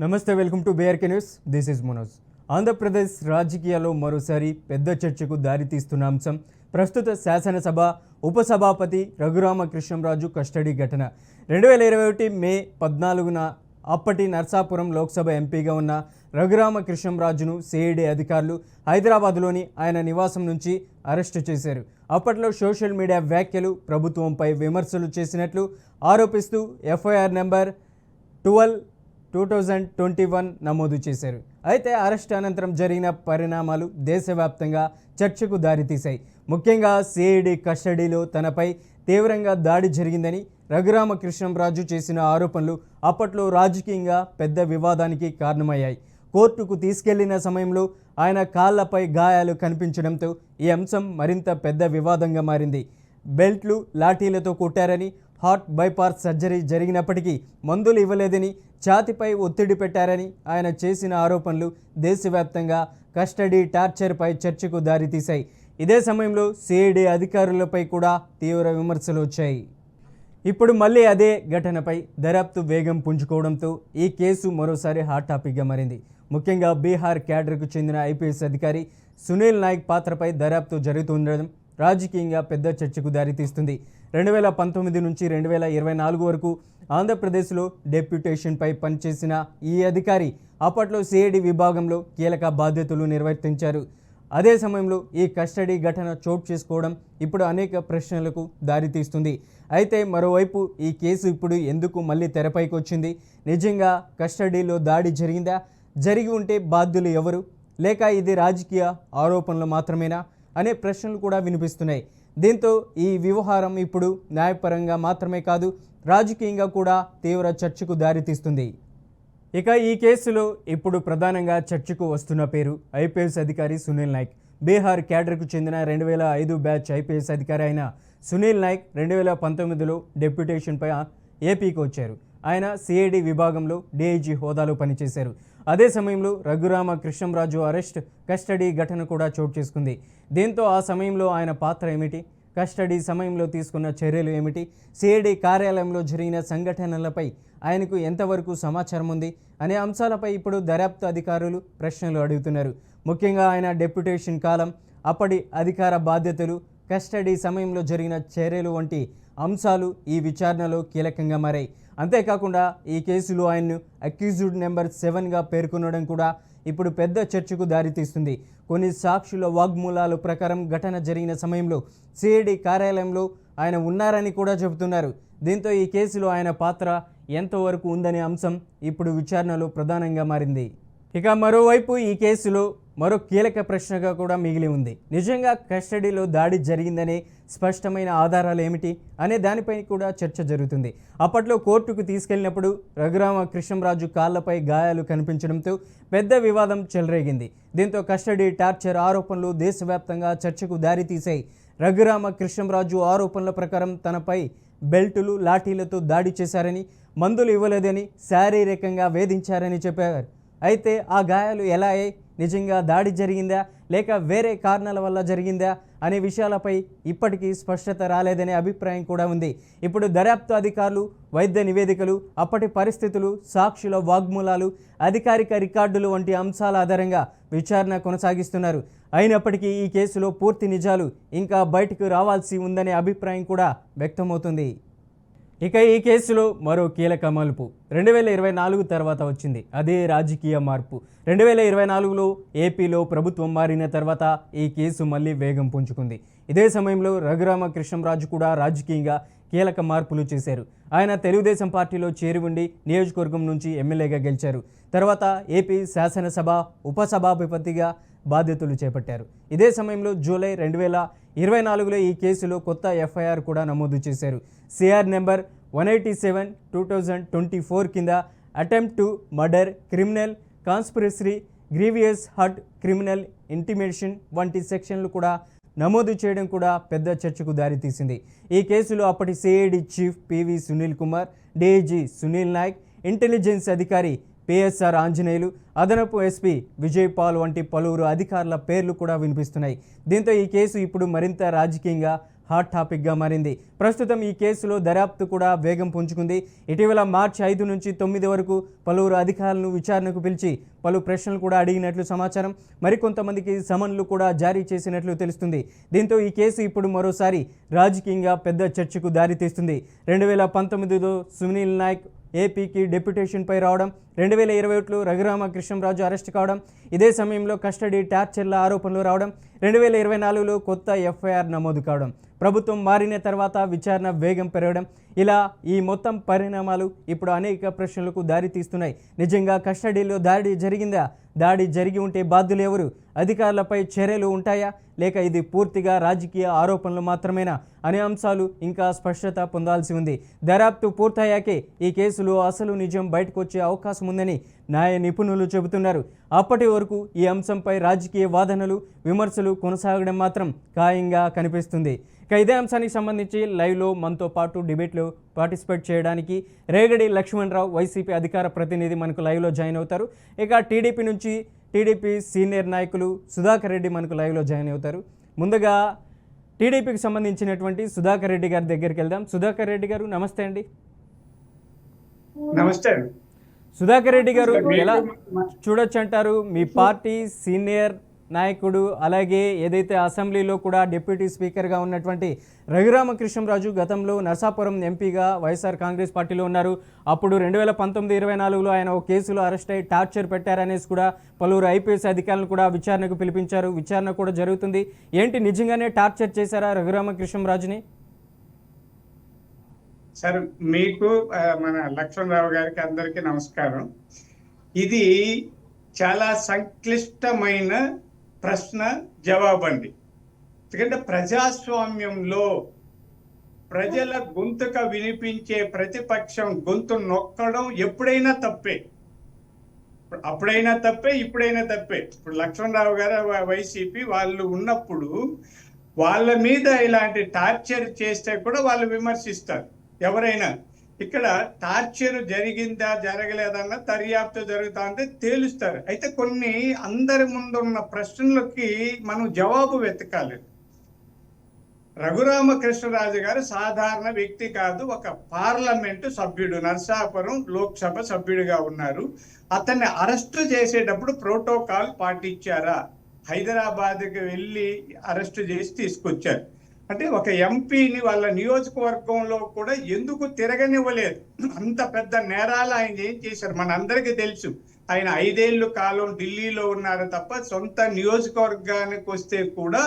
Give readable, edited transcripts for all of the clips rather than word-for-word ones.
నమస్తే, welcome to BRK news. This is Manoj. Andhra Pradesh రాజకీయాల్లో మరోసారి పెద్ద చర్చకు దారితీస్తున్న అంశం ప్రస్తుత శాసనసభ ఉపసభాపతి రఘురామకృష్ణంరాజు కస్టడీ ఘటన. 2021 మే 14న అప్పటి నర్సాపురం లోక్సభ ఎంపీగా ఉన్న రఘురామకృష్ణంరాజును సిఐడి అధికారులు హైదరాబాద్లోని ఆయన నివాసం నుంచి అరెస్టు చేశారు. అప్పట్లో సోషల్ మీడియా వ్యాఖ్యలు, ప్రభుత్వంపై విమర్శలు చేసినట్లు ఆరోపిస్తూ ఎఫ్ఐఆర్ నెంబర్ 12/2021 నమోదు చేశారు. అయితే అరెస్ట్ అనంతరం జరిగిన పరిణామాలు దేశవ్యాప్తంగా చర్చకు దారితీశాయి. ముఖ్యంగా సిఐడి కస్టడీలో తనపై తీవ్రంగా దాడి జరిగిందని రఘురామకృష్ణంరాజు చేసిన ఆరోపణలు అప్పట్లో రాజకీయంగా పెద్ద వివాదానికి కారణమయ్యాయి. కోర్టుకు తీసుకెళ్లిన సమయంలో ఆయన కాళ్లపై గాయాలు కనిపించడంతో ఈ అంశం మరింత పెద్ద వివాదంగా మారింది. బెల్ట్లు, లాఠీలతో కొట్టారని, హార్ట్ బైపాస్ సర్జరీ జరిగినప్పటికీ మందులు ఇవ్వలేదని, ఛాతిపై ఒత్తిడి పెట్టారని ఆయన చేసిన ఆరోపణలు దేశవ్యాప్తంగా కస్టడీ టార్చర్పై చర్చకు దారితీశాయి. ఇదే సమయంలో సిఐడి అధికారులపై కూడా తీవ్ర విమర్శలు వచ్చాయి. ఇప్పుడు మళ్ళీ అదే ఘటనపై దర్యాప్తు వేగం పుంజుకోవడంతో ఈ కేసు మరోసారి హాట్ టాపిక్గా మారింది. ముఖ్యంగా బీహార్ క్యాడర్కు చెందిన ఐపీఎస్ అధికారి సునీల్ నాయక్ పాత్రపై దర్యాప్తు జరుగుతుండడం రాజకీయంగా పెద్ద చర్చకు దారితీస్తుంది. 2019 నుంచి 2024 వరకు ఆంధ్రప్రదేశ్లో డెప్యూటేషన్పై పనిచేసిన ఈ అధికారి అప్పట్లో సిఐడి విభాగంలో కీలక బాధ్యతలు నిర్వర్తించారు. అదే సమయంలో ఈ కస్టడీ ఘటన చోటు చేసుకోవడం ఇప్పుడు అనేక ప్రశ్నలకు దారితీస్తుంది. అయితే మరోవైపు ఈ కేసు ఇప్పుడు ఎందుకు మళ్ళీ తెరపైకి వచ్చింది? నిజంగా కస్టడీలో దాడి జరిగిందా? జరిగి ఉంటే బాధ్యులు ఎవరు? లేక ఇది రాజకీయ ఆరోపణలు మాత్రమేనా అనే ప్రశ్నలు కూడా వినిపిస్తున్నాయి. దీంతో ఈ వ్యవహారం ఇప్పుడు న్యాయపరంగా మాత్రమే కాదు, రాజకీయంగా కూడా తీవ్ర చర్చకు దారితీస్తుంది. ఇక ఈ కేసులో ఇప్పుడు ప్రధానంగా చర్చకు వస్తున్న పేరు ఐపీఎస్ అధికారి సునీల్ నాయక్. బీహార్ క్యాడర్కు చెందిన 2005 బ్యాచ్ ఐపీఎస్ అధికారి అయిన సునీల్ నాయక్ 2019లో డెప్యూటేషన్పై ఏపీకి వచ్చారు. ఆయన సిఐడి విభాగంలో డీఐజీ హోదాలో పనిచేశారు. అదే సమయంలో రఘురామకృష్ణంరాజు అరెస్ట్, కస్టడీ ఘటన కూడా చోటు చేసుకుంది. దీంతో ఆ సమయంలో ఆయన పాత్ర ఏమిటి? కస్టడీ సమయంలో తీసుకున్న చర్యలు ఏమిటి? సిఐడి కార్యాలయంలో జరిగిన సంఘటనలపై ఆయనకు ఎంతవరకు సమాచారం ఉంది అనే అంశాలపై ఇప్పుడు దర్యాప్తు అధికారులు ప్రశ్నలు అడుగుతున్నారు. ముఖ్యంగా ఆయన డెప్యుటేషన్ కాలం, అప్పటి అధికార బాధ్యతలు, కస్టడీ సమయంలో జరిగిన చర్యలు వంటి అంశాలు ఈ విచారణలో కీలకంగా మారాయి. అంతేకాకుండా ఈ కేసులో ఆయన్ను అక్యూజ్డ్ నెంబర్ 7గా పేర్కొనడం కూడా ఇప్పుడు పెద్ద చర్చకు దారితీస్తుంది. కొన్ని సాక్షుల వాగ్మూలాల ప్రకారం ఘటన జరిగిన సమయంలో సిఐడి కార్యాలయంలో ఆయన ఉన్నారని కూడా చెబుతున్నారు. దీంతో ఈ కేసులో ఆయన పాత్ర ఎంతవరకు ఉందనే అంశం ఇప్పుడు విచారణలో ప్రధానంగా మారింది. ఇక మరోవైపు ఈ కేసులో మరో కీలక ప్రశ్నగా కూడా మిగిలి ఉంది. నిజంగా కస్టడీలో దాడి జరిగిందనే స్పష్టమైన ఆధారాలు ఏమిటి అనే దానిపై కూడా చర్చ జరుగుతుంది. అప్పట్లో కోర్టుకు తీసుకెళ్లినప్పుడు రఘురామకృష్ణంరాజు కాళ్లపై గాయాలు కనిపించడంతో పెద్ద వివాదం చెలరేగింది. దీంతో కస్టడీ టార్చర్ ఆరోపణలు దేశవ్యాప్తంగా చర్చకు దారితీశాయి. రఘురామకృష్ణంరాజు ఆరోపణల ప్రకారం తనపై బెల్టులు, లాఠీలతో దాడి చేశారని, మందులు ఇవ్వలేదని, శారీరకంగా వేధించారని చెప్పారు. అయితే ఆ గాయాలు ఎలా అయ్యాయి? నిజంగా దాడి జరిగిందా లేక వేరే కారణాల వల్ల జరిగిందా అనే విషయాలపై ఇప్పటికీ స్పష్టత రాలేదనే అభిప్రాయం కూడా ఉంది. ఇప్పుడు దర్యాప్తు అధికారులు వైద్య నివేదికలు, అప్పటి పరిస్థితులు, సాక్షుల వాగ్మూలాలు, అధికారిక రికార్డులు వంటి అంశాల ఆధారంగా విచారణ కొనసాగిస్తున్నారు. అయినప్పటికీ ఈ కేసులో పూర్తి నిజాలు ఇంకా బయటకు రావాల్సి ఉందనే అభిప్రాయం కూడా వ్యక్తమవుతుంది. ఇక ఈ కేసులో మరో కీలక మలుపు 2024 తర్వాత వచ్చింది. అదే రాజకీయ మార్పు. 2024లో ఏపీలో ప్రభుత్వం మారిన తర్వాత ఈ కేసు మళ్ళీ వేగం పుంజుకుంది. ఇదే సమయంలో రఘురామకృష్ణంరాజు కూడా రాజకీయంగా కీలక మార్పులు చేశారు. ఆయన తెలుగుదేశం పార్టీలో చేరి ఉండి నియోజకవర్గం నుంచి ఎమ్మెల్యేగా గెలిచారు. తర్వాత ఏపీ శాసనసభ ఉపసభాపతిగా బాధ్యతలు చేపట్టారు. ఇదే సమయంలో జూలై 2024లో ఈ కేసులో కొత్త ఎఫ్ఐఆర్ కూడా నమోదు చేశారు. సిఆర్ నెంబర్ 187/2024 కింద attempt to murder, criminal conspiracy, grievous hurt, criminal intimation వంటి సెక్షన్లు కూడా నమోదు చేయడం కూడా పెద్ద చర్చకు దారితీసింది. ఈ కేసులో అప్పటి CID chief PV Sunil Kumar, DIG Sunil Nayak, intelligence అధికారి పిఎస్ఆర్ ఆంజనేయులు, అదనపు ఎస్పీ విజయ్ పాల్ వంటి పలువురు అధికారుల పేర్లు కూడా వినిపిస్తున్నాయి. దీంతో ఈ కేసు ఇప్పుడు మరింత రాజకీయంగా హాట్ టాపిక్గా మారింది. ప్రస్తుతం ఈ కేసులో దర్యాప్తు కూడా వేగం పుంజుకుంది. ఇటీవల మార్చి 5 నుంచి 9 వరకు పలువురు అధికారులను విచారణకు పిలిచి పలు ప్రశ్నలు కూడా అడిగినట్లు సమాచారం. మరికొంతమందికి సమన్లు కూడా జారీ చేసినట్లు తెలుస్తుంది. దీంతో ఈ కేసు ఇప్పుడు మరోసారి రాజకీయంగా పెద్ద చర్చకు దారితీస్తుంది. 2019లో సునీల్ నాయక్ ఏపీకి డెప్యుటేషన్పై రావడం, 2021లో రఘురామకృష్ణంరాజు అరెస్ట్ కావడం, ఇదే సమయంలో కస్టడీ టార్చర్ల ఆరోపణలు రావడం, 2024లో కొత్త ఎఫ్ఐఆర్ నమోదు కావడం, ప్రభుత్వం మారిన తర్వాత విచారణ వేగం పెరగడం, ఇలా ఈ మొత్తం పరిణామాలు ఇప్పుడు అనేక ప్రశ్నలకు దారితీస్తున్నాయి. నిజంగా కస్టడీలో దాడి జరిగిందా? దాడి జరిగి ఉంటే బాధ్యులు ఎవరు? అధికారులపై చర్యలు ఉంటాయా, లేక ఇది పూర్తిగా రాజకీయ ఆరోపణలు మాత్రమేనా అనే అంశాలు ఇంకా స్పష్టత పొందాల్సి ఉంది. దర్యాప్తు పూర్తయ్యాకే ఈ కేసులో అసలు నిజం బయటకు వచ్చే అవకాశం ఉందని న్యాయ నిపుణులు చెబుతున్నారు. అప్పటి వరకు ఈ అంశంపై రాజకీయ వాదనలు, విమర్శలు కొనసాగడం మాత్రం ఖాయంగా కనిపిస్తుంది. ఇక ఇదే అంశానికి సంబంధించి లైవ్లో మనతో పాటు డిబేట్లో పార్టిసిపేట్ చేయడానికి రేగడి లక్ష్మణరావు, వైసీపీ అధికార ప్రతినిధి మనకు లైవ్లో జాయిన్ అవుతారు. ఇక టీడీపీ నుంచి టీడీపీ సీనియర్ నాయకులు సుధాకర్ రెడ్డి మనకు లైవ్లో జాయిన్ అవుతారు. ముందుగా టీడీపీకి సంబంధించినటువంటి సుధాకర్ రెడ్డి గారి దగ్గరికి వెళ్దాం. సుధాకర్ రెడ్డి గారు నమస్తే అండి. నమస్తే. సుధాకర్ రెడ్డి గారు, ఎలా చూడొచ్చు అంటారు? మీ పార్టీ సీనియర్ నాయకుడు, అలాగే ఏదైతే అసెంబ్లీలో కూడా డిప్యూటీ స్పీకర్గా ఉన్నటువంటి రఘురామకృష్ణంరాజు గతంలో నరసాపురం ఎంపీగా వైఎస్ఆర్ కాంగ్రెస్ పార్టీలో ఉన్నారు. అప్పుడు 2019-24లో ఆయన ఒక కేసులో అరెస్ట్ అయ్యి టార్చర్ పెట్టారనేసి కూడా పలువురు ఐపీఎస్ అధికారులను కూడా విచారణకు పిలిపించారు. విచారణ కూడా జరుగుతుంది. ఏంటి, నిజంగానే టార్చర్ చేశారా రఘురామకృష్ణంరాజుని? సార్, మీకు మన లక్ష్మణరావు గారికి అందరికీ నమస్కారం. ఇది చాలా సంక్లిష్టమైన ప్రశ్న జవాబండి. ఎందుకంటే ప్రజాస్వామ్యంలో ప్రజల గొంతుక వినిపించే ప్రతిపక్షం గొంతు నొక్కడం ఎప్పుడైనా తప్పే. అప్పుడైనా తప్పే, ఇప్పుడైనా తప్పే. ఇప్పుడు లక్ష్మణరావు గారు వైసీపీ వాళ్ళు ఉన్నప్పుడు వాళ్ళ మీద ఇలాంటి టార్చర్ చేస్తే కూడా వాళ్ళు విమర్శిస్తారు ఎవరైనా. ఇక్కడ టార్చర్ జరిగిందా జరగలేదన్న దర్యాప్తు జరుగుతా అంటే తేలుస్తారు. అయితే కొన్ని అందరి ముందున్న ప్రశ్నలకి మనం జవాబు వెతకాలి. రఘురామకృష్ణరాజు గారు సాధారణ వ్యక్తి కాదు, ఒక పార్లమెంటు సభ్యుడు, నరసాపురం లోక్సభ సభ్యుడిగా ఉన్నారు. అతన్ని అరెస్టు చేసేటప్పుడు ప్రోటోకాల్ పాటించారా? హైదరాబాద్కి వెళ్ళి అరెస్టు చేసి తీసుకొచ్చారు. అంటే ఒక ఎంపీని వాళ్ళ నియోజకవర్గంలో కూడా ఎందుకు తిరగనివ్వలేదు? అంత పెద్ద నేరాలు ఆయన ఏం చేశారు మన అందరికీ తెలుసు. ఆయన 5 ఏళ్ళు కాలం ఢిల్లీలో ఉన్నారు తప్ప సొంత నియోజకవర్గానికి వస్తే కూడా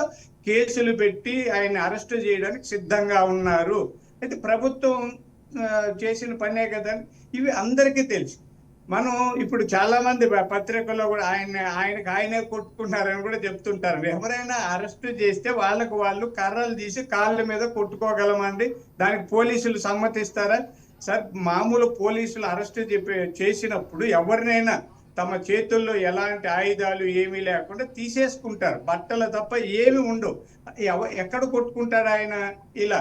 కేసులు పెట్టి ఆయన అరెస్టు చేయడానికి సిద్ధంగా ఉన్నారు. అయితే ప్రభుత్వం చేసిన పనే కదా, ఇవి అందరికీ తెలుసు. మనం ఇప్పుడు చాలా మంది పత్రికల్లో కూడా ఆయనకి ఆయనే కొట్టుకున్నారని కూడా చెప్తుంటారు. ఎవరైనా అరెస్టు చేస్తే వాళ్ళకు వాళ్ళు కర్రలు తీసి కాళ్ళ మీద కొట్టుకోగలమండి, దానికి పోలీసులు సమ్మతిస్తారా? సార్, మామూలు పోలీసులు అరెస్టు చేసినప్పుడు ఎవరినైనా తమ చేతుల్లో ఎలాంటి ఆయుధాలు ఏమీ లేకుండా తీసేసుకుంటారు, బట్టలు తప్ప ఏమి ఉండవు. ఎక్కడ కొట్టుకుంటారు ఆయన? ఇలా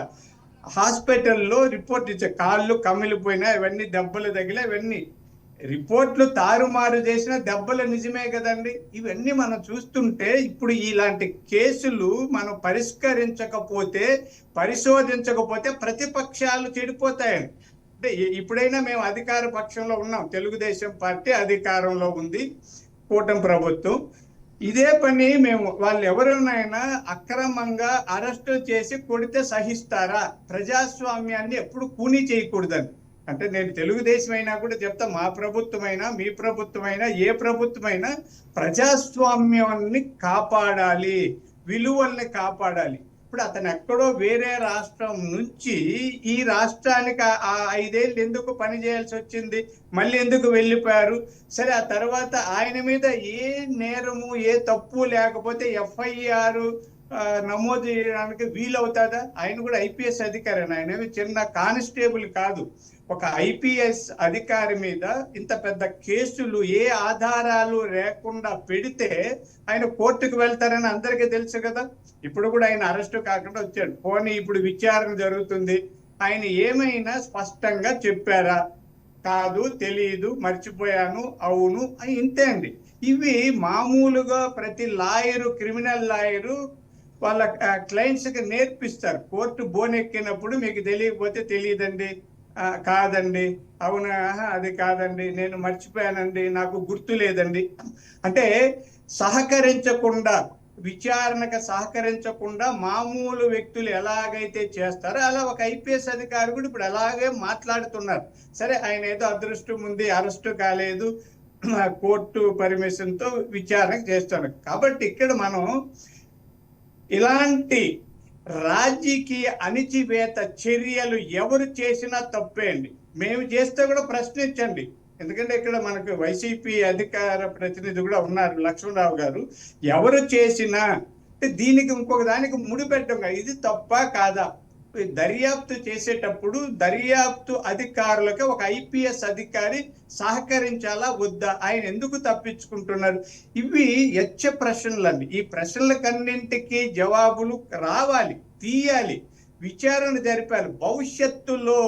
హాస్పిటల్లో రిపోర్ట్ ఇచ్చే కాళ్ళు కమిలిపోయినా, ఇవన్నీ దెబ్బలు తగిలా, ఇవన్నీ రిపోర్ట్లు తారుమారు చేసిన దెబ్బలు నిజమే కదండి. ఇవన్నీ మనం చూస్తుంటే ఇప్పుడు ఇలాంటి కేసులు మనం పరిష్కరించకపోతే, పరిశోధించకపోతే ప్రతిపక్షాలు చెడిపోతాయని. అంటే ఇప్పుడైనా మేము అధికార పక్షంలో ఉన్నాం, తెలుగుదేశం పార్టీ అధికారంలో ఉంది, కూటమి ప్రభుత్వం. ఇదే పని మేము వాళ్ళు ఎవరినైనా అక్రమంగా అరెస్టు చేసి కొడితే సహిస్తారా? ప్రజాస్వామ్యాన్ని ఎప్పుడు కూనీ చేయకూడదని. అంటే నేను తెలుగుదేశం అయినా కూడా చెప్తా, మా ప్రభుత్వమైనా మీ ప్రభుత్వమైనా ఏ ప్రభుత్వమైనా ప్రజాస్వామ్యాన్ని కాపాడాలి, విలువల్ని కాపాడాలి. ఇప్పుడు అతను ఎక్కడో వేరే రాష్ట్రం నుంచి ఈ రాష్ట్రానికి 5 ఏళ్ళు ఎందుకు పని చేయాల్సి వచ్చింది? మళ్ళీ ఎందుకు వెళ్ళిపోయారు? సరే, ఆ తర్వాత ఆయన మీద ఏ నేరము ఏ తప్పు లేకపోతే ఎఫ్ఐఆర్ నమోదు చేయడానికి వీలవుతుందా? ఆయన కూడా ఐపీఎస్ అధికారి, ఆయన చిన్న కానిస్టేబుల్ కాదు. ఒక ఐపీఎస్ అధికారి మీద ఇంత పెద్ద కేసులు ఏ ఆధారాలు లేకుండా పెడితే ఆయన కోర్టుకు వెళ్తారని అందరికీ తెలుసు కదా. ఇప్పుడు కూడా ఆయన అరెస్టు కాకుండా వచ్చాడు. పోనీ ఇప్పుడు విచారణ జరుగుతుంది, ఆయన ఏమైనా స్పష్టంగా చెప్పారా? కాదు, తెలియదు, మర్చిపోయాను, అవును, ఇంతే అండి. ఇవి మామూలుగా ప్రతి లాయరు, క్రిమినల్ లాయరు వాళ్ళ క్లయింట్స్కి నేర్పిస్తారు. కోర్టు బోన్ ఎక్కినప్పుడు మీకు తెలియకపోతే తెలియదండి, కాదండి, అవునా, అది కాదండి, నేను మర్చిపోయానండి, నాకు గుర్తు లేదండి. అంటే సహకరించకుండా, విచారణకు సహకరించకుండా మామూలు వ్యక్తులు ఎలాగైతే చేస్తారో అలా ఒక ఐపీఎస్ అధికారి కూడా ఇప్పుడు అలాగే మాట్లాడుతున్నారు. సరే, ఆయన ఏదో అదృష్టం ఉంది, అరెస్టు కాలేదు, కోర్టు పర్మిషన్ తో విచారణ చేస్తారు. కాబట్టి ఇక్కడ మనం ఇలాంటి రాజకీయ అణిచివేత చర్యలు ఎవరు చేసినా తప్పే అండి. మేము చేస్తే కూడా ప్రశ్నించండి. ఎందుకంటే ఇక్కడ మనకు వైసీపీ అధికార ప్రతినిధి కూడా ఉన్నారు, లక్ష్మణరావు గారు. ఎవరు చేసినా దీనికి ఇంకొక దానికి ముడిపెట్టంగా ఇది తప్ప కాదా, దర్యాప్తు చేసేటప్పుడు దర్యాప్తు అధికారులకు ఒక ఐపీఎస్ అధికారి సహకరించాలా వద్దా, ఆయన ఎందుకు తప్పించుకుంటున్నారు? ఇవి యచ్చ ప్రశ్నలండి. ఈ ప్రశ్నలకన్నింటికి జవాబులు రావాలి, తీయాలి, విచారణ జరిపాలి. భవిష్యత్తులో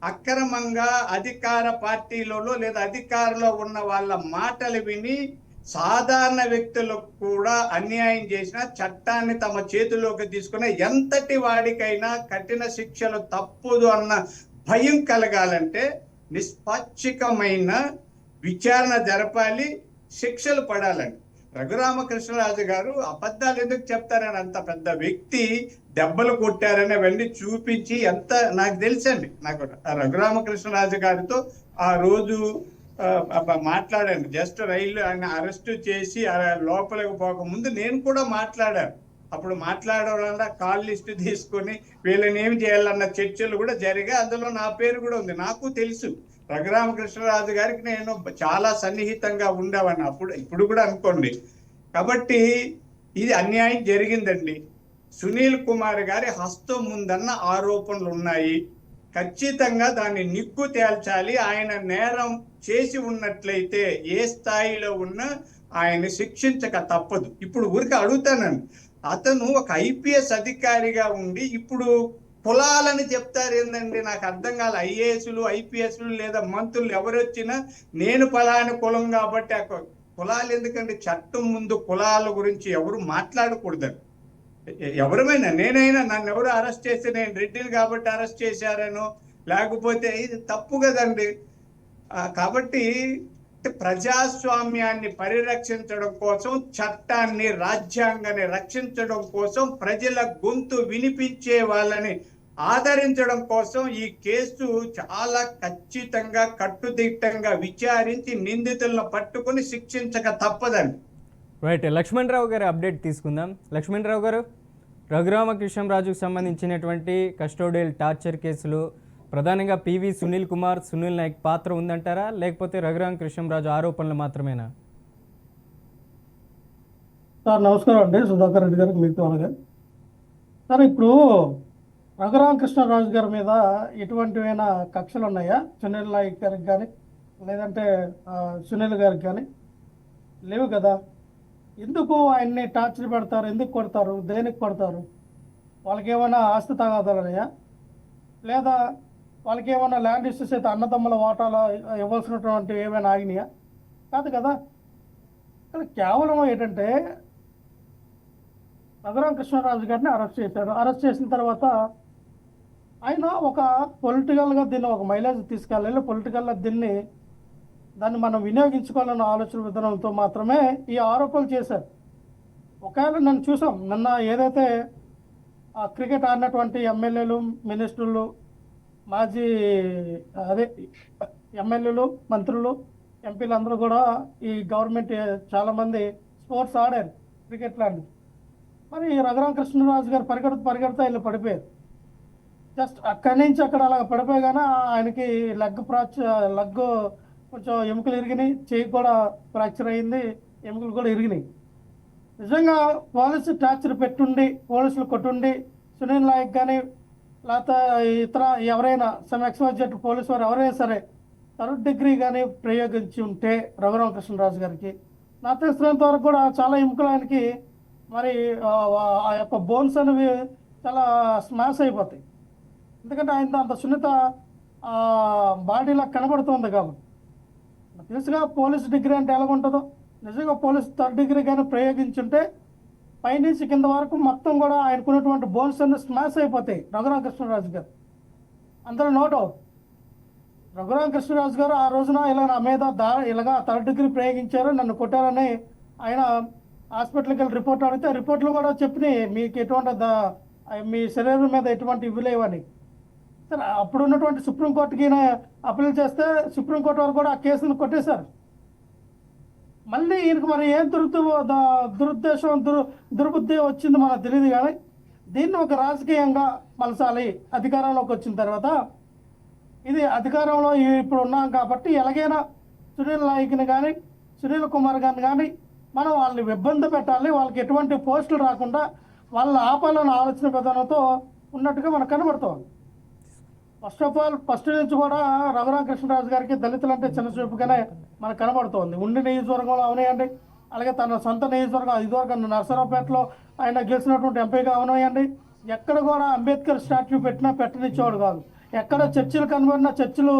అక్రమంగా అధికార పార్టీలలో లేదా అధికారంలో ఉన్న వాళ్ళ మాటలు విని సాధారణ వ్యక్తులకు కూడా అన్యాయం చేసిన, చట్టాన్ని తమ చేతిలోకి తీసుకున్న ఎంతటి వాడికైనా కఠిన శిక్షలు తప్పదు అన్న భయం కలగాలంటే నిష్పాక్షికమైన విచారణ జరపాలి, శిక్షలు పడాలండి. రఘురామకృష్ణరాజు గారు అబద్ధాలు ఎందుకు చెప్తారని, అంత పెద్ద వ్యక్తి దెబ్బలు కొట్టారని అవన్నీ చూపించి ఎంత నాకు తెలుసండి. నాకు రఘురామకృష్ణరాజు గారితో ఆ రోజు మాట్లాడాను. జస్ట్ రైలు ఆయన అరెస్ట్ చేసి లోపలికి పోక ముందు నేను కూడా మాట్లాడాను. అప్పుడు మాట్లాడడం వల్ల కాల్ లిస్ట్ తీసుకొని వీళ్ళని ఏమి చేయాలన్న చర్చలు కూడా జరిగాయి. అందులో నా పేరు కూడా ఉంది. నాకు తెలుసు రఘురామకృష్ణరాజు గారికి నేను చాలా సన్నిహితంగా ఉండేవాడిని అప్పుడు, ఇప్పుడు కూడా అనుకోండి. కాబట్టి ఇది అన్యాయం జరిగిందండి. సునీల్ కుమార్ గారి హస్తం ముందన్న ఆరోపణలు ఉన్నాయి. ఖచ్చితంగా దాన్ని నిగ్గు తేల్చాలి. ఆయన నేరం చేసి ఉన్నట్లయితే ఏ స్థాయిలో ఉన్నా ఆయన్ని శిక్షించక తప్పదు. ఇప్పుడు ఊరికి అడుగుతానండి, అతను ఒక ఐపీఎస్ అధికారిగా ఉండి ఇప్పుడు కులాలని చెప్తారు ఏందండి, నాకు అర్థం కాదు. ఐఏఎస్లు, ఐపీఎస్లు లేదా మంత్రులు ఎవరు వచ్చినా నేను ఫలాని కులం కాబట్టి కులాలు ఎందుకండి? చట్టం ముందు కులాల గురించి ఎవరు మాట్లాడకూడదండి. ఎవరమైనా, నేనైనా నన్ను ఎవరు అరెస్ట్ చేస్తే నేను రెడ్డిని కాబట్టి అరెస్ట్ చేశారనో లేకపోతే ఇది తప్పు కదండి. కాబట్టి ప్రజాస్వామ్యాన్ని పరిరక్షించడం కోసం, చట్టాన్ని, రాజ్యాంగాన్ని రక్షించడం కోసం, ప్రజల గొంతు వినిపించే వాళ్ళని ఆదరించడం కోసం ఈ కేసు చాలా ఖచ్చితంగా కట్టుదిట్టంగా విచారించి నిందితులను పట్టుకొని శిక్షించక తప్పదండి. రైట్, లక్ష్మణరావు గారి అప్డేట్ తీసుకుందాం. లక్ష్మణరావు గారు, రఘురామకృష్ణరాజుకు సంబంధించినటువంటి కస్టోడియల్ టార్చర్ కేసులో ప్రధానంగా పివి సునీల్ కుమార్, సునీల్ నాయక్ పాత్ర ఉందంటారా, లేకపోతే రఘురామకృష్ణరాజు ఆరోపణలు మాత్రమేనా? సార్ నమస్కారం అండి, సుధాకర్ రెడ్డి గారికి, మీకు అలాగే. సార్ ఇప్పుడు రఘురామకృష్ణరాజు గారి మీద ఎటువంటివైనా కక్షలు ఉన్నాయా? సునీల్ నాయక్ గారికి కానీ లేదంటే సునీల్ గారికి కానీ లేవు కదా. ఎందుకు ఆయన్ని టార్చర్ పెడతారు? ఎందుకు కొడతారు? దేనికి కొడతారు? వాళ్ళకి ఏమైనా ఆస్తి తగాదాలన్నాయా, లేదా వాళ్ళకి ఏమైనా ల్యాండ్ ఇష్యూస్ అయితే అన్నదమ్ముల వాటాలో ఇవ్వాల్సినటువంటి ఏమైనా ఆగినాయా? కాదు కదా. ఇక్కడ కేవలం ఏంటంటే రఘురామకృష్ణరాజు గారిని అరెస్ట్ చేశారు. అరెస్ట్ చేసిన తర్వాత ఆయన ఒక పొలిటికల్గా దీన్ని ఒక మైలేజ్ తీసుకెళ్ళాలి, పొలిటికల్గా దాన్ని మనం వినియోగించుకోవాలన్న ఆలోచన విధానంతో మాత్రమే ఈ ఆరోపణలు చేశారు. ఒకవేళ నన్ను చూసాం, నిన్న ఏదైతే క్రికెట్ ఆడినటువంటి ఎమ్మెల్యేలు, మినిస్టర్లు, మాజీ ఎమ్మెల్యేలు, మంత్రులు, ఎంపీలు అందరూ కూడా ఈ గవర్నమెంట్ చాలామంది స్పోర్ట్స్ ఆడారు, క్రికెట్ లాంటిది. మరి రఘురామకృష్ణరాజు గారు పరిగెడుతూ వెళ్ళి పడిపోయారు. జస్ట్ అక్కడి నుంచి అక్కడ అలా పడిపోయగానే ఆయనకి లెగ్ కొంచెం ఎముకలు ఇరిగినాయి, చెయ్యి కూడా ఫ్రాక్చర్ అయింది, ఎముకలు కూడా ఇరిగినాయి. నిజంగా పోలీసు టార్చర్ పెట్టుండి, పోలీసులు కొట్టుండి, సునీల్ నాయక్ కానీ లేకపోతే ఇతర ఎవరైనా ఎక్స్‌వైజెడ్ పోలీసు వారు ఎవరైనా సరే థర్డ్ డిగ్రీ కానీ ప్రయోగించి ఉంటే రఘురామకృష్ణరాజు గారికి, నాకు తెలిసినంత వరకు కూడా చాలా ఎముకలు ఆయనకి మరి ఆ యొక్క బోన్స్ అనేవి చాలా స్మాష్ అయిపోతాయి. ఎందుకంటే ఆయన అంత సున్నిత బాడీలా కనబడుతుంది కాబట్టి. తెలుసుగా పోలీస్ డిగ్రీ అంటే ఎలా ఉంటుందో. నిజంగా పోలీస్ థర్డ్ డిగ్రీ కానీ ప్రయోగించుంటే పైనుంచి కింద వరకు మొత్తం కూడా ఆయనకున్నటువంటి బోన్స్ అన్ని స్మాష్ అయిపోతాయి రఘురామకృష్ణరాజు గారు, అందరూ నో డౌట్. రఘురామకృష్ణరాజు గారు ఆ రోజున ఇలా నా మీద ఇలాగా థర్డ్ డిగ్రీ ప్రయోగించారు, నన్ను కొట్టారని ఆయన హాస్పిటల్కి వెళ్ళి రిపోర్ట్ అడిగితే రిపోర్ట్లు కూడా చెప్పినాయి మీకు ఎటువంటి మీ శరీరం మీద ఎటువంటి ఇవి లేవని. సరే అప్పుడు ఉన్నటువంటి సుప్రీంకోర్టుకి ఈయన అప్పీల్ చేస్తే సుప్రీంకోర్టు వారు కూడా ఆ కేసును కొట్టేశారు. మళ్ళీ ఈయనకు మరి ఏం దురుద్దేశం దుర్బుద్ధి వచ్చింది మనకు తెలియదు, కానీ దీన్ని ఒక రాజకీయంగా మలసాలి అధికారంలోకి వచ్చిన తర్వాత. ఇది అధికారంలో ఇప్పుడు ఉన్నాం కాబట్టి ఎలాగైనా సునీల్ నాయక్ని కానీ సునీల్ కుమార్ గారిని కానీ మనం వాళ్ళని ఇబ్బంది పెట్టాలి, వాళ్ళకి ఎటువంటి పోస్టులు రాకుండా వాళ్ళని ఆపాలన్న ఆలోచన విధానంతో ఉన్నట్టుగా మనకు కనబడుతోంది. ఫస్ట్ ఆఫ్ ఆల్ ఫస్ట్ నుంచి కూడా రఘురామకృష్ణరాజు గారికి దళితులు అంటే చిన్న చూపుగానే మనకు కనబడుతోంది. ఉండి నియోజకవర్గంలో అవనాయండి, అలాగే తన సొంత నియోజకవర్గం ఇదివరకు నర్సరావుపేటలో ఆయన గెలిచినటువంటి ఎంపీగా అవనాయండి. ఎక్కడ కూడా అంబేద్కర్ స్టాచ్యూ పెట్టనిచ్చేవాడు కాదు. ఎక్కడ చర్చిలు కనబడిన చర్చిలు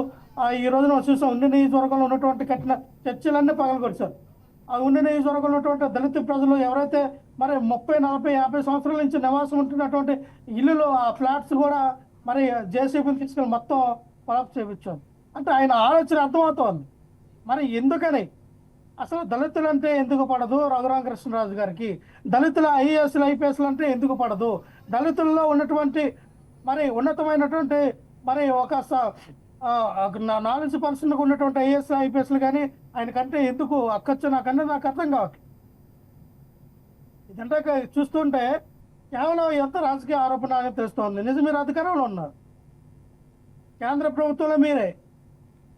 ఈ రోజున చూసాం, ఉండి నియోజకవర్గంలో ఉన్నటువంటి కట్టిన చర్చిలన్నీ పగలగొడిచారు. ఆ ఉండి నియోజకవర్గంలో ఉన్నటువంటి దళిత ప్రజలు ఎవరైతే మరి 30, 40, 50 సంవత్సరాల నుంచి నివాసం ఉంటున్నటువంటి ఇల్లులు ఆ ఫ్లాట్స్ కూడా మరి జేసీబీని తీసుకుని మొత్తం కొలాప్స్ చేయించారు. అంటే ఆయన ఆలోచన అర్థమవుతోంది. మరి ఎందుకని అసలు దళితులు అంటే ఎందుకు పడదు రఘురామకృష్ణరాజు గారికి? దళితుల ఐఏఎస్లు ఐపీఎస్లు అంటే ఎందుకు పడదు? దళితుల్లో ఉన్నటువంటి మరి ఉన్నతమైనటువంటి మరి ఒక నాలెడ్జ్ పర్సన్గా ఉన్నటువంటి ఐఏఎస్ ఐపీఎస్లు కానీ ఆయనకంటే ఎందుకు అక్కచ్చు నాకన్నా నాకు అర్థం కావట్లేదు. ఇదంటే చూస్తుంటే కేవలం ఎంత రాజకీయ ఆరోపణ అనేది తెలుస్తోంది. నిజం, మీరు అధికారంలో ఉన్నారు, కేంద్ర ప్రభుత్వంలో మీరే,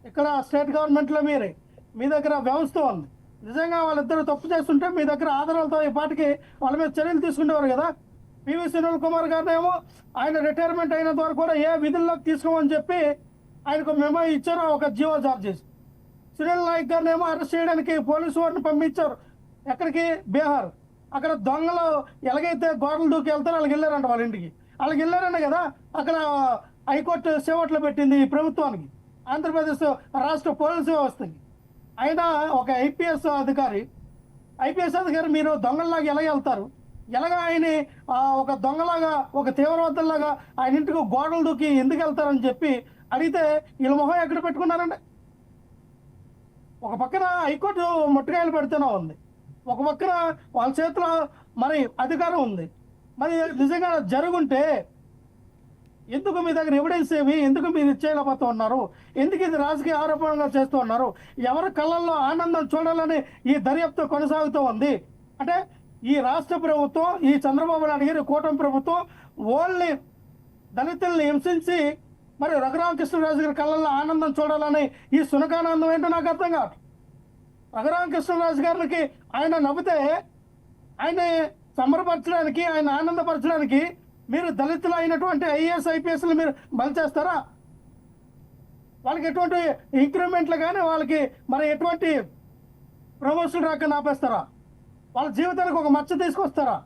ఇక్కడ స్టేట్ గవర్నమెంట్లో మీరే, మీ దగ్గర వ్యవస్థ ఉంది. నిజంగా వాళ్ళిద్దరు తప్పు చేస్తుంటే మీ దగ్గర ఆధారాలతో ఈ పాటికి వాళ్ళ మీద చర్యలు తీసుకునేవారు కదా. పివి సునీల్ కుమార్ గారిని ఏమో ఆయన రిటైర్మెంట్ అయినంత వరకు కూడా ఏ విధుల్లోకి తీసుకోమని చెప్పి ఆయనకు మెమో ఇచ్చారు, ఒక జీవో జారీ చేసి. సునీల్ నాయక్ గారిని ఏమో అరెస్ట్ చేయడానికి పోలీసు వారిని పంపించారు. ఎక్కడికి? బీహార్. అక్కడ దొంగలు ఎలాగైతే గోడలు దూకి వెళ్తారో వాళ్ళకి వెళ్ళారంట, వాళ్ళ ఇంటికి వాళ్ళకి వెళ్ళారంట కదా. అక్కడ హైకోర్టు సేవట్లు పెట్టింది ఈ ప్రభుత్వానికి, ఆంధ్రప్రదేశ్ రాష్ట్ర పోలీసు వ్యవస్థకి. అయినా ఒక ఐపీఎస్ అధికారి మీరు దొంగల్లాగా ఎలా వెళ్తారు? ఎలాగ ఆయన ఒక దొంగలాగా ఒక తీవ్రవాదులాగా ఆయన ఇంటికి గోడలు దూకి ఎందుకు వెళ్తారని చెప్పి అడిగితే వీళ్ళ మొహం ఎక్కడ పెట్టుకున్నారంటే, ఒక పక్కన హైకోర్టు ముట్టకాయలు పెడితేనే ఉంది, ఒక పక్కన వాళ్ళ చేతిలో మరి అధికారం ఉంది. మరి నిజంగా జరుగుంటే ఎందుకు మీ దగ్గర ఎవిడెన్స్ ఏమి, ఎందుకు మీరు ఇచ్చేయలేకపోతూ ఉన్నారు? ఎందుకు ఇది రాజకీయ ఆరోపణగా చేస్తూ ఉన్నారు? ఎవరి కళ్ళల్లో ఆనందం చూడాలని ఈ దర్యాప్తు కొనసాగుతూ ఉంది. అంటే ఈ రాష్ట్ర ప్రభుత్వం, ఈ చంద్రబాబు నాయుడు గారి కూటమి ప్రభుత్వం ఓన్లీ దళితుల్ని హింసించి మరి రఘురామకృష్ణరాజు గారి కళ్ళల్లో ఆనందం చూడాలని ఈ సునకానందం ఏంటో నాకు అర్థం కాదు. రఘురామకృష్ణరాజు గారికి ఆయన నవ్వితే ఆయన సంబరపరచడానికి, ఆయన ఆనందపరచడానికి మీరు దళితులు అయినటువంటి ఐఏఎస్ ఐపీఎస్లు మీరు బలి చేస్తారా? వాళ్ళకి ఎటువంటి ఇంక్రిమెంట్లు కానీ వాళ్ళకి మరి ఎటువంటి ప్రమోషన్ రాక ఆపేస్తారా? వాళ్ళ జీవితానికి ఒక మచ్చ తీసుకొస్తారా?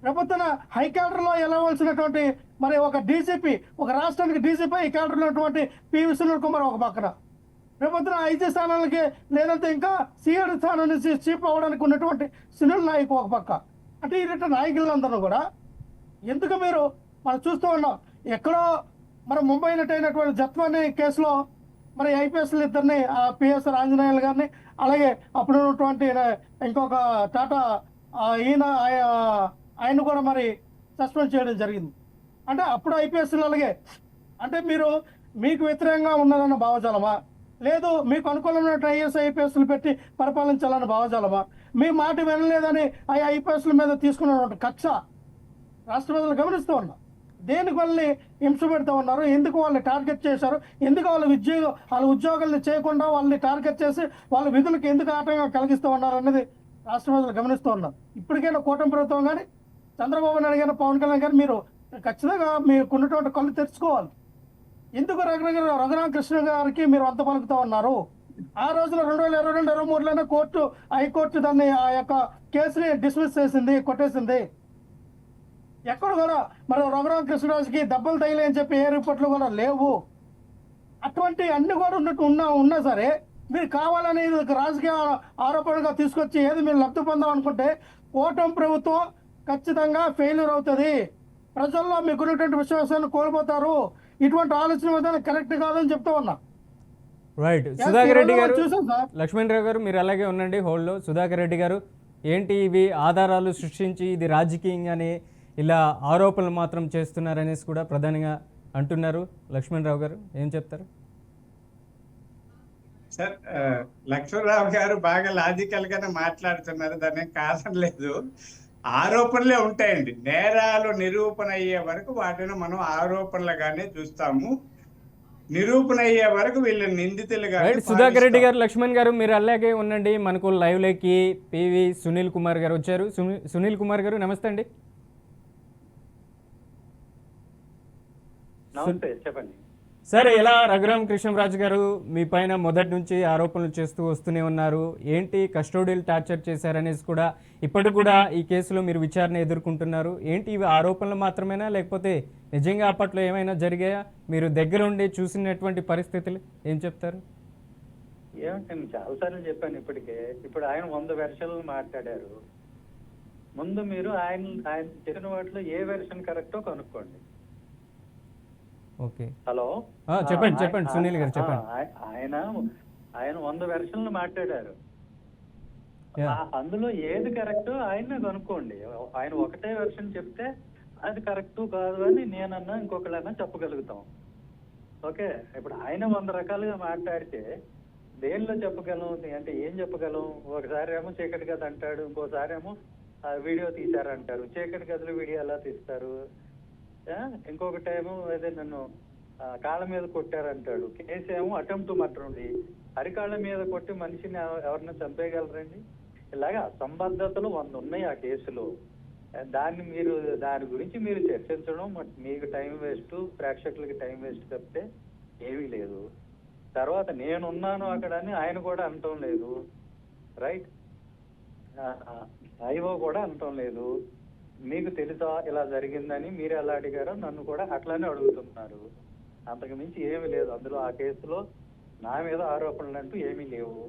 ప్రభుత్వం హై క్యాడర్లో వెళ్ళవలసినటువంటి మరి ఒక డీజీపీ, ఒక రాష్ట్రానికి డీజీపీ ఈ క్యాడర్లో ఉన్నటువంటి పివి సునీల్ కుమార్ ఒక పక్కన, ప్రభుత్వం ఐజీ స్థానాలకి లేదంటే ఇంకా సీఎడ్ స్థానం నుంచి చీఫ్ అవ్వడానికి ఉన్నటువంటి సునీల్ నాయక్ ఒక పక్క. అంటే ఇలాంటి నాయకులందరూ కూడా ఎందుకు మీరు మనం చూస్తూ ఉన్నాం. ఎక్కడో మరి ముంబై నట్ అయినటువంటి జత్వాని కేసులో మరి ఐపీఎస్లు ఇద్దరిని పిఎస్ ఆంజనేయులు గారిని, అలాగే అప్పుడు ఉన్నటువంటి ఇంకొక టాటా ఆయన కూడా మరి సస్పెండ్ చేయడం జరిగింది. అంటే అప్పుడు ఐపీఎస్లు అలాగే. అంటే మీరు మీకు వ్యతిరేకంగా ఉన్నదన్న భావజాలమా, లేదు మీకు అనుకూలమైన ఐఏఎస్ ఐపీఎస్లు పెట్టి పరిపాలించాలన్న భావజాలమా, మీ మాట వినలేదని ఆ ఐపీఎస్ల మీద తీసుకున్నటువంటి కక్ష రాష్ట్ర ప్రజలు గమనిస్తూ ఉన్నారు. దేనికి వాళ్ళని హింస పెడుతూ ఉన్నారు? ఎందుకు వాళ్ళని టార్గెట్ చేశారు? ఎందుకు వాళ్ళ ఉద్యోగాలను చేయకుండా వాళ్ళని టార్గెట్ చేసి వాళ్ళ విధులకు ఎందుకు ఆటంకం కలిగిస్తూ ఉన్నారు అనేది రాష్ట్ర ప్రజలు గమనిస్తూ ఉన్నారు. ఇప్పటికైనా కూటమి ప్రభుత్వం కానీ చంద్రబాబు నాయుడు గారు, పవన్ కళ్యాణ్ గారు మీరు ఖచ్చితంగా మీకున్నటువంటి కళ్ళు తెరుచుకోవాలి. ఎందుకు రఘురామకృష్ణ గారికి మీరు అంత పలుకుతూ ఉన్నారు? ఆ రోజున 2022, 2023లోనే హైకోర్టు దాన్ని ఆ యొక్క కేసుని డిస్మిస్ చేసింది, కొట్టేసింది. ఎక్కడ కూడా మరి రఘురామకృష్ణరాజుకి దెబ్బలు తగిలే అని చెప్పి ఏ రిపోర్ట్లు కూడా లేవు. అటువంటి అన్ని కూడా ఉన్నా సరే మీరు కావాలని రాజకీయ ఆరోపణగా తీసుకొచ్చి ఏది మీరు లబ్ధి పొందాం అనుకుంటే కూటమి ప్రభుత్వం ఖచ్చితంగా ఫెయిల్యూర్ అవుతుంది. ప్రజల్లో మీకున్నటువంటి విశ్వాసాన్ని కోల్పోతారు. ఇటువంటి ఆలోచన విధానం కరెక్ట్ కాదని చెప్తా ఉన్నా. రైట్. సుధాకర్ రెడ్డి గారు, చూసాం సార్. లక్ష్మణరావు గారు మీరు అలాగే ఉండండి హోల్డ్లో. సుధాకర్ రెడ్డి గారు, ఏంటి ఇవి ఆధారాలు సృష్టించి ఇది రాజకీయంగానే ఇలా ఆరోపణలు మాత్రం చేస్తున్నారనేసి కూడా ప్రధానంగా అంటున్నారు. లక్ష్మణరావు గారు ఏం చెప్తారు? సార్, లక్ష్మణరావు గారు బాగా లాజికల్ గానే మాట్లాడుతున్నారు, దాన్ని కాదనలేదు. ఆరోపణలే ఉంటాయండి. నేరాలు నిరూపణ అయ్యే వరకు వాటిని మనం ఆరోపణలుగానే చూస్తాము. నిరూపణ అయ్యే వరకు వీళ్ళు నిందితులుగా. సుధాకర్ రెడ్డి గారు, లక్ష్మణ్ గారు మీరు అలాగే ఉండండి. మనకు లైవ్లోకి పివి సునీల్ కుమార్ గారు వచ్చారు. సునీల్ కుమార్ గారు నమస్తే అండి. నమస్తే, చెప్పండి సార్. ఎలా రఘురామ కృష్ణరాజు గారు మీ పైన మొదటి నుంచి ఆరోపణలు చేస్తూ వస్తూనే ఉన్నారు. ఏంటి కస్టోడియల్ టార్చర్ చేశారనేసి కూడా ఇప్పటికి కూడా ఈ కేసులో మీరు విచారణ ఎదుర్కొంటున్నారు. ఏంటి ఇవి ఆరోపణలు మాత్రమేనా, లేకపోతే నిజంగా అప్పట్లో ఏమైనా జరిగాయా? మీరు దగ్గర ఉండి చూసినటువంటి పరిస్థితులు ఏం చెప్తారు? ఏమంటే నేను చాలాసార్లు చెప్పాను ఇప్పటికే. ఇప్పుడు ఆయన 100 వెర్షన్లు మాట్లాడారు. ముందు మీరు ఆయన చెప్పిన వాటిలో ఏ వెర్షన్ కరెక్టో కనుక్కోండి. ఓకే, హలో, చెప్పండి సునీల్ గారు చెప్పండి. ఆయన 100 వెర్షన్లు మాట్లాడారు. అందులో ఏది కరెక్ట్ ఆయన కనుక్కోండి. ఆయన ఒకటే వెర్షన్ చెప్తే అది కరెక్ట్ కాదు అని నేనన్నా ఇంకొకళ్ళన్నా చెప్పగలుగుతాం. ఓకే, ఇప్పుడు ఆయన 100 రకాలుగా మాట్లాడితే దేనిలో చెప్పగలం అంటే ఏం చెప్పగలం? ఒకసారి ఏమో చీకటి గది అంటాడు, ఇంకోసారి ఏమో వీడియో తీశారంటారు. చీకటి గదిలో వీడియో ఎలా తీస్తారు? ఇంకొకటి ఏమో అదే నన్ను కాళ్ళ మీద కొట్టారంటాడు. కేసు ఏమో అటెంప్ట్ మర్డర్ ఉంది. అరికాళ్ళ మీద కొట్టి మనిషిని ఎవరిని చంపేయగలరండి? ఇలాగా అసంబద్ధతలు 100 ఉన్నాయి ఆ కేసులో. దాని గురించి మీరు చర్చించడం మీకు టైం వేస్ట్, ప్రేక్షకులకి టైం వేస్ట్ తప్పితే ఏమీ లేదు. తర్వాత నేనున్నాను అక్కడ అని ఆయన కూడా అనటం లేదు. రైట్, ఐఓ కూడా అనటం లేదు. మీకు తెలుసా ఇలా జరిగిందని? మీరు ఎలా అడిగారో నన్ను కూడా అట్లానే అడుగుతున్నారు. అంతకు మించి ఏమీ లేదు అందులో. ఆ కేసులో నా మీద ఆరోపణలు అంటూ ఏమీ లేవు.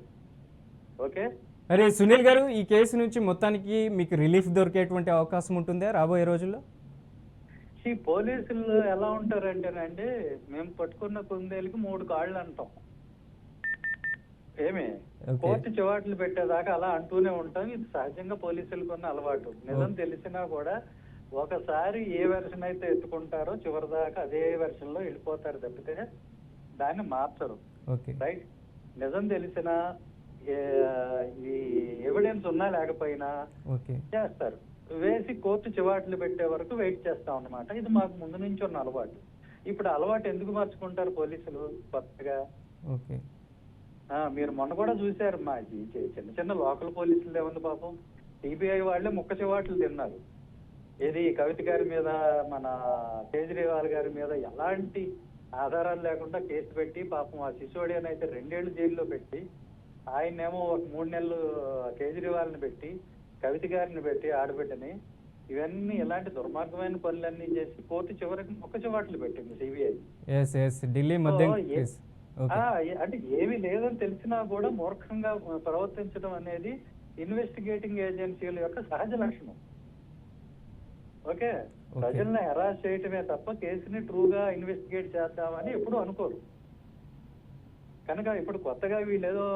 ఓకే, మరి సునీల్ గారు, ఈ కేసు నుంచి మొత్తానికి మీకు రిలీఫ్ దొరికేటువంటి అవకాశం ఉంటుందా రాబోయే రోజుల్లో? ఈ పోలీసులు ఎలా ఉంటారంటేనండి, మేము పట్టుకున్న కుందేలుకి 3 కాళ్ళు అంటాం. ఏమి కోర్టు చివాట్లు పెట్టేదాకా అలా అంటూనే ఉంటాం. ఇది సహజంగా పోలీసులకు ఉన్న అలవాటు. నిజం తెలిసినా కూడా ఒకసారి ఏ వెర్షన్ అయితే ఎత్తుకుంటారో చివరి దాకా అదే వెర్షన్ లో వెళ్ళిపోతారు తప్పితే దాన్ని మార్చరు. రైట్, నిజం తెలిసినా ఈ ఎవిడెన్స్ ఉన్నా లేకపోయినా చేస్తారు. వేసి కోర్టు చివాట్లు పెట్టే వరకు వెయిట్ చేస్తాం అన్నమాట. ఇది మాకు ముందు నుంచి ఉన్న అలవాటు. ఇప్పుడు అలవాటు ఎందుకు మార్చుకుంటారు పోలీసులు కొత్తగా? మీరు మొన్న కూడా చూశారు, మా చిన్న చిన్న లోకల్ పోలీసులు ఏముంది పాపం, సిబిఐ వాళ్ళే ముక్క చివాట్లు తిన్నారు. ఏది కవిత గారి మీద, మన కేజ్రీవాల్ గారి మీద ఎలాంటి ఆధారాలు లేకుండా కేసు పెట్టి పాపం ఆ సిసోడియాని అయితే 2 ఏళ్ళు జైల్లో పెట్టి, ఆయనేమో 3 నెలలు కేజ్రీవాల్ని పెట్టి, కవిత గారిని పెట్టి ఆడబిడ్డని, ఇవన్నీ ఇలాంటి దుర్మార్గమైన పనులన్నీ చేసి కోర్టు చివరికి ముక్క చివాట్లు పెట్టింది సిబిఐ. అంటే ఏమీ లేదని తెలిసినా కూడా మూర్ఖంగా ప్రవర్తించడం అనేది ఇన్వెస్టిగేటింగ్ ఏజెన్సీల యొక్క సహజ లక్షణం. ఓకే, ప్రజల్ని హెరాస్ చేయటమే తప్ప కేసుని ట్రూగా ఇన్వెస్టిగేట్ చేద్దామని ఎప్పుడు అనుకోరు. కనుక ఇప్పుడు కొత్తగా వీళ్ళు ఏదో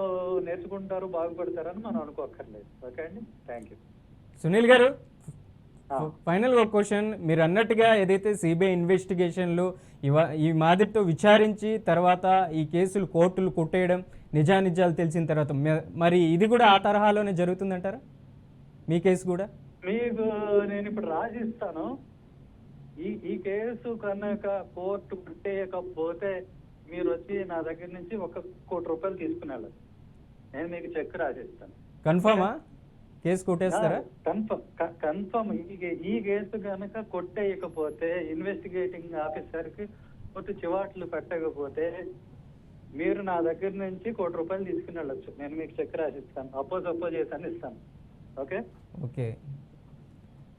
నేర్చుకుంటారు, బాగుపడతారని మనం అనుకోక్కర్లేదు. ఓకే అండి, థ్యాంక్ యూ. సునీల్ గారు, ఫైనల్ ఒక క్వశ్చన్. మీరు అన్నట్టుగా ఏదైతే సిబిఐ ఇన్వెస్టిగేషన్లు ఈ మాదిరితో విచారించి తర్వాత ఈ కేసులు కోర్టులు కొట్టేయడం, నిజానిజాలు తెలిసిన తర్వాత మరి ఇది కూడా ఆ తరహాలోనే జరుగుతుందంటారా మీ కేసు కూడా? మీకు నేను ఇప్పుడు రాసిస్తాను. ఈ కేసు కనుక కోర్టు కొట్టేయకపోతే మీరు వచ్చి నా దగ్గర నుంచి 1 కోటి రూపాయలు తీసుకుని వెళ్ళాలి. నేను మీకు చెక్ రాసిస్తాను. కన్ఫర్మా? కేసు కొట్టేస్తారా? కన్ఫర్మ్. ఈ కేసు కనుక కొట్టేయకపోతే, ఇన్వెస్టిగేటింగ్ ఆఫీసర్ కి కోర్టు చివాట్లు పెట్టకపోతే మీరు నా దగ్గర నుంచి 1 కోటి రూపాయలు తీసుకుని వెళ్ళొచ్చు. నేను మీకు చెక్ రాసిస్తాను. అపోజ్ చేసి ఇస్తాను. ఓకే ఓకే,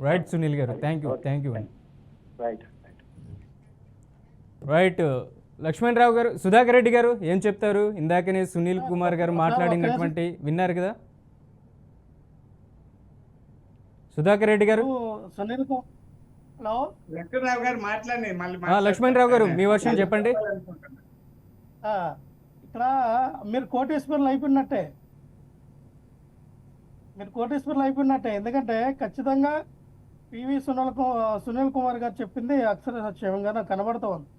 రైట్ సునీల్ గారు, థ్యాంక్ యూ. రైట్, లక్ష్మణరావు గారు, సుధాకర్ రెడ్డి గారు ఏం చెప్తారు? ఇందాకనే సునీల్ కుమార్ గారు మాట్లాడినటువంటి విన్నారు కదా. సుధాకర్ రెడ్డి గారు. సునీల్ కుమార్ హలో లక్ష్మణరావు గారు మాట్లాడి మళ్ళీ లక్ష్మణ్ రావు గారు మీ వర్షన్ చెప్పండి. ఇక్కడ మీరు కోటేశ్వర్లు అయిపోయినట్టే, ఎందుకంటే ఖచ్చితంగా పివి సునీల్ కుమార్ గారు చెప్పింది అక్షర సత్యంగా నాకు కనబడుతూ ఉంది.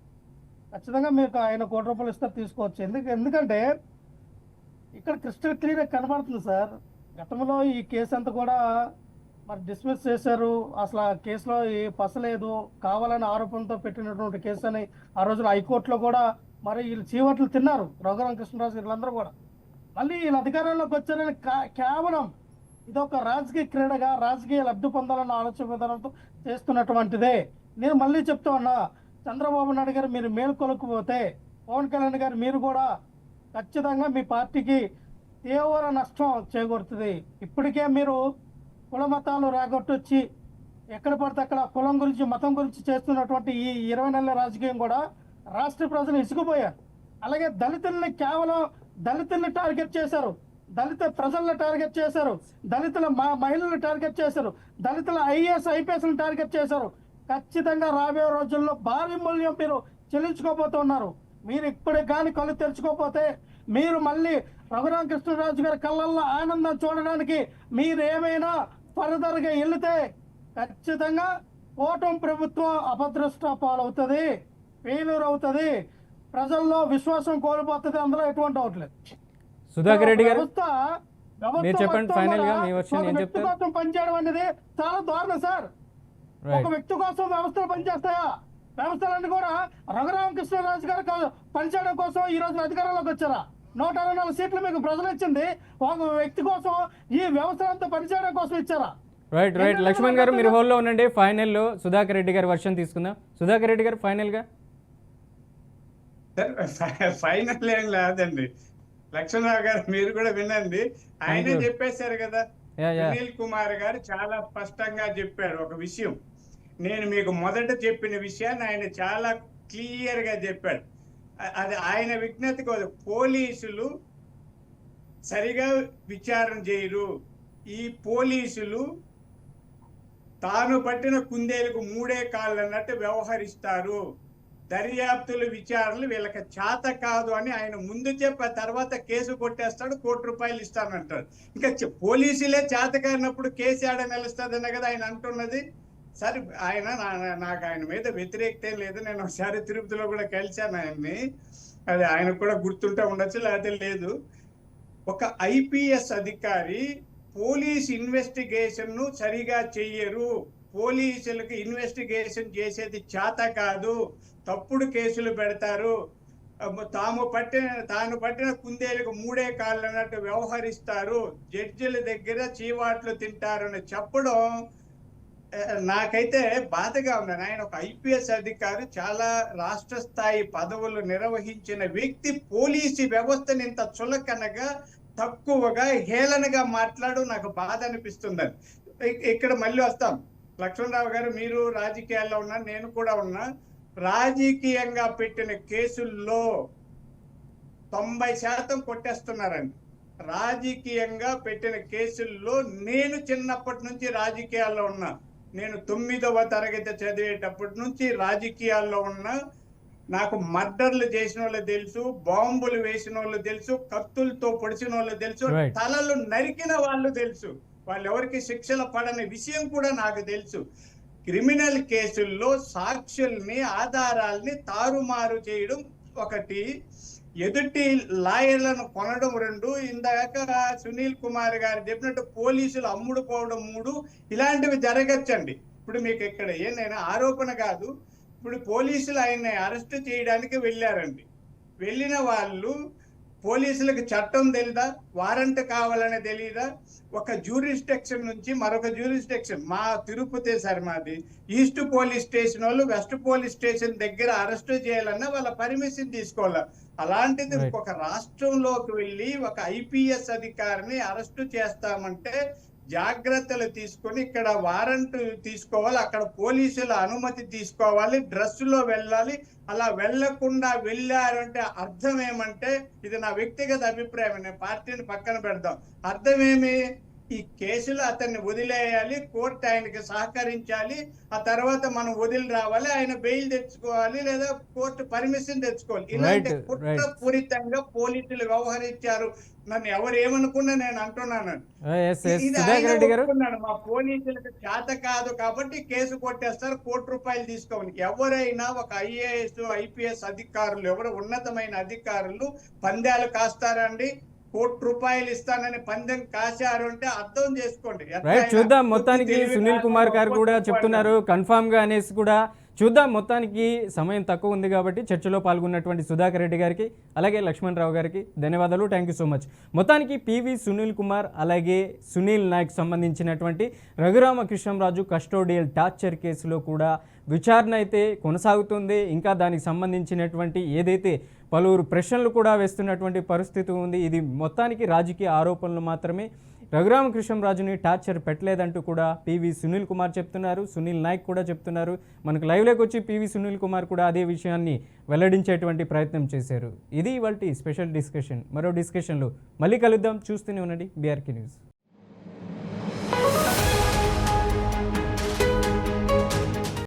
ఖచ్చితంగా మీకు ఆయన ₹1 ఇస్తారు, తీసుకోవచ్చు. ఎందుకంటే ఇక్కడ క్రిస్టల్ క్లియర్ కనబడుతుంది సార్. గతంలో ఈ కేసు అంతా కూడా మరి డిస్మిస్ చేశారు. అసలు ఆ కేసులో ఈ పసలేదు, కావాలని ఆరోపణతో పెట్టినటువంటి కేసు అని ఆ రోజున హైకోర్టులో కూడా మరి వీళ్ళు చీవట్లు తిన్నారు, రఘురామకృష్ణరాజు వీళ్ళందరూ కూడా. మళ్ళీ వీళ్ళు అధికారంలోకి వచ్చారని కేవలం ఇదొక రాజకీయ క్రీడగా, రాజకీయ లబ్ధి పొందాలన్న ఆలోచన విధానంతో చేస్తున్నటువంటిదే. నేను మళ్ళీ చెప్తా ఉన్నా, చంద్రబాబు నాయుడు గారు మీరు మేల్కొలకపోతే, పవన్ కళ్యాణ్ గారు మీరు కూడా ఖచ్చితంగా మీ పార్టీకి తీవ్ర నష్టం చేకూరుతుంది. ఇప్పటికే మీరు కుల మతాలు రాగొట్టొచ్చి ఎక్కడ పడితే అక్కడ కులం గురించి, మతం గురించి చేస్తున్నటువంటి ఈ 20 నెలల రాజకీయం కూడా రాష్ట్ర ప్రజలు ఇసుకుపోయారు. అలాగే దళితుల్ని కేవలం దళితుల్ని టార్గెట్ చేశారు, దళిత ప్రజల్ని టార్గెట్ చేశారు, దళితుల మహిళలను టార్గెట్ చేశారు, దళితుల ఐఏఎస్ ఐపీఎస్లను టార్గెట్ చేశారు. ఖచ్చితంగా రాబోయే రోజుల్లో భారీ మూల్యం మీరు చెల్లించుకోబోతున్నారు. మీరు ఇప్పటికి కానీ కళ్ళు తెరుచుకోకపోతే, మీరు మళ్ళీ రఘురామకృష్ణరాజు గారి కళ్ళల్లో ఆనందం చూడడానికి మీరు ఏమైనా ఫర్దర్గా వెళితే ఖచ్చితంగా కూటమి ప్రభుత్వం అభద్రష్ట పాలవుతుంది, ఫెయిల్యూర్ అవుతుంది, ప్రజల్లో విశ్వాసం కోల్పోతుంది. అందులో ఎటువంటి అవట్లేదు. సుధాకర్ రెడ్డి గారు వ్యవస్థ మీరు చెప్పండి మొత్తం ఫైనల్ గా కూడా మీ వర్షన్ ఒక ఏం వ్యక్తి చెప్తారు? కోసం పనిచేయడం అనేది చాలా దారుణం సార్. ఒక రైట్. వ్యక్తి కోసం వ్యవస్థలు పనిచేస్తాయా? వ్యవస్థలన్నీ కూడా రఘురామకృష్ణరాజు గారు పనిచేయడం కోసం ఈ రోజు అధికారంలోకి వచ్చారా? 164 సీట్లు మీకు ప్రజలు ఇచ్చింది ఒక వ్యక్తి కోసం, ఈ వ్యవస్థ అంతా పనిచేయడం కోసం ఇచ్చారా? రైట్ రైట్ లక్ష్మణ్ గారు మీరు హోల్లో ఉండండి. ఫైనల్లో సుధాకర్ రెడ్డి గారి వర్షన్ తీసుకుందాం. సుధాకర్ రెడ్డి గారు ఫైనల్ గా. ఫైనల్ ఏం లేదండి, లక్ష్మణరావు గారు మీరు కూడా వినండి. ఆయనే చెప్పేశారు కదా, సునీల్ కుమార్ గారు చాలా స్పష్టంగా చెప్పారు ఒక విషయం. నేను మీకు మొదట చెప్పిన విషయాన్ని ఆయన చాలా క్లియర్ గా చెప్పాడు. అది ఆయన విజ్ఞత కాదు, పోలీసులు సరిగా విచారణ చేయరు. ఈ పోలీసులు తాను పట్టిన కుందేలకు 3 కాళ్ళు అన్నట్టు వ్యవహరిస్తారు. దర్యాప్తులు విచారణలు వీళ్ళకి చేత కాదు అని ఆయన ముందు చెప్పి తర్వాత కేసు కొట్టేస్తాడు, ₹1 ఇస్తానంటాడు. ఇంకా పోలీసులే చేత కానప్పుడు కేసు ఏడ నిలుస్తుందన్న కదా ఆయన అంటున్నది. సరే ఆయన నాకు ఆయన మీద వ్యతిరేకత లేదు. నేను ఒకసారి తిరుపతిలో కూడా కలిశాను ఆయన్ని, అది ఆయనకు కూడా గుర్తుంటే ఉండొచ్చు, లేకపోతే లేదు. ఒక ఐపీఎస్ అధికారి పోలీస్ ఇన్వెస్టిగేషన్ ను సరిగా చెయ్యరు, పోలీసులకు ఇన్వెస్టిగేషన్ చేసేది చేత కాదు, తప్పుడు కేసులు పెడతారు, తాను పట్టిన కుందేలకు 3 కాళ్ళు అన్నట్టు వ్యవహరిస్తారు, జడ్జిల దగ్గర చీవాట్లు తింటారు అని చెప్పడం నాకైతే బాధగా ఉంది. ఆయన ఒక ఐపీఎస్ అధికారి, చాలా రాష్ట్ర స్థాయి పదవులు నిర్వహించిన వ్యక్తి, పోలీసు వ్యవస్థని ఇంత చులకనగా, తక్కువగా, హేళనగా మాట్లాడు నాకు బాధ అనిపిస్తుంది. ఇక్కడ మళ్ళీ వస్తాం. లక్ష్మణరావు గారు మీరు రాజకీయాల్లో ఉన్నారు, నేను కూడా ఉన్నా. రాజకీయంగా పెట్టిన కేసుల్లో 90% కొట్టేస్తున్నారండి. రాజకీయంగా పెట్టిన కేసుల్లో నేను చిన్నప్పటి నుంచి రాజకీయాల్లో ఉన్నా. నేను 9వ తరగతి చదివేటప్పటి నుంచి రాజకీయాల్లో ఉన్నా. నాకు మర్డర్లు చేసిన వాళ్ళు తెలుసు, బాంబులు వేసిన వాళ్ళు తెలుసు, కత్తులతో పొడిచిన వాళ్ళు తెలుసు, తలలు నరికిన వాళ్ళు తెలుసు. వాళ్ళు ఎవరికి శిక్షలు పడని విషయం కూడా నాకు తెలుసు. క్రిమినల్ కేసుల్లో సాక్షుల్ని, ఆధారాల్ని తారుమారు చేయడం ఒకటి, ఎదుటి లాయర్లను కొనడం 2, ఇందాక సునీల్ కుమార్ గారు చెప్పినట్టు పోలీసులు అమ్ముడు పోవడం 3, ఇలాంటివి జరగచ్చండి. ఇప్పుడు మీకు ఇక్కడ ఏదైనా ఆరోపణ కాదు. ఇప్పుడు పోలీసులు ఆయన్ని అరెస్ట్ చేయడానికి వెళ్ళారండి. వెళ్ళిన వాళ్ళు పోలీసులకు చట్టం తెలీదా, వారెంట్ కావాలని తెలీదా? ఒక జ్యూరిస్డిక్షన్ నుంచి మరొక జ్యూరిస్డిక్షన్, మా తిరుపతి సార్ మాది, ఈస్ట్ పోలీస్ స్టేషన్ వాళ్ళు వెస్ట్ పోలీస్ స్టేషన్ దగ్గర అరెస్ట్ చేయాలన్నా వాళ్ళ పర్మిషన్ తీసుకోవాలి. అలాంటిది ఒక రాష్ట్రంలోకి వెళ్ళి ఒక ఐపీఎస్ అధికారిని అరెస్ట్ చేస్తామంటే జాగ్రత్తలు తీసుకొని ఇక్కడ వారెంట్ తీసుకోవాలి, అక్కడ పోలీసుల అనుమతి తీసుకోవాలి, డ్రెస్సులో వెళ్ళాలి. అలా వెళ్లకుండా వెళ్ళారంటే అర్థం ఏమంటే, ఇది నా వ్యక్తిగత అభిప్రాయం, నేను పార్టీని పక్కన పెడతాం, అర్థం ఏమి, ఈ కేసులో అతన్ని వదిలేయాలి, కోర్టు ఆయనకి సహకరించాలి, ఆ తర్వాత మనం వదిలి రావాలి, ఆయన బెయిల్ తెచ్చుకోవాలి లేదా కోర్టు పర్మిషన్ తెచ్చుకోవాలి. ఇలాంటి Right, కుట్రపూరితంగా పోలీసులు వ్యవహరించారు. నన్ను ఎవరు ఏమనుకున్నా నేను అంటున్నాను, ఇది సుధాకర్ ఆయన రెడ్డి గారు, ఒప్పుకున్నాడు. మా పోలీసులకు చేత కాదు కాబట్టి కేసు కొట్టేస్తారు, ₹1 తీసుకోవాలి. ఎవరైనా ఒక IAS IPS అధికారులు, ఎవరు ఉన్నతమైన అధికారులు పందాలు కాస్తారండి? ₹1 ఇస్తానని పందెం కాశారు అంటే అర్థం చేసుకోండి. రైట్, చూద్దాం. మొత్తానికి సునీల్ కుమార్ గారు కూడా చెప్తున్నారు కన్ఫామ్ గా అనేసి కూడా. చూద్దాం. మొత్తానికి సమయం తక్కువ ఉంది కాబట్టి చర్చలో పాల్గొన్నటువంటి సుధాకర్ రెడ్డి గారికి అలాగే లక్ష్మణ్ రావు గారికి ధన్యవాదాలు. Thank you so much. మొత్తానికి పివి సునీల్ కుమార్ అలాగే సునీల్ నాయక్ సంబంధించినటువంటి రఘురామకృష్ణంరాజు కస్టోడియల్ టార్చర్ కేసులో కూడా విచారణ అయితే కొనసాగుతుంది. ఇంకా దానికి సంబంధించినటువంటి ఏదైతే పలువురు ప్రశ్నలు కూడా వేస్తున్నటువంటి పరిస్థితి ఉంది. ఇది మొత్తానికి రాజకీయ ఆరోపణలు మాత్రమే. రఘురామకృష్ణంరాజుని టార్చర్ పెట్టలేదంటూ కూడా పివి సునీల్ కుమార్ చెప్తున్నారు, సునీల్ నాయక్ కూడా చెప్తున్నారు. మనకు లైవ్లోకి వచ్చి పివి సునీల్ కుమార్ కూడా అదే విషయాన్ని వెల్లడించేటువంటి ప్రయత్నం చేశారు. ఇది ఇవాల్టి స్పెషల్ డిస్కషన్. మరో డిస్కషన్లో మళ్ళీ కలుద్దాం. చూస్తూనే ఉండండి BRK న్యూస్.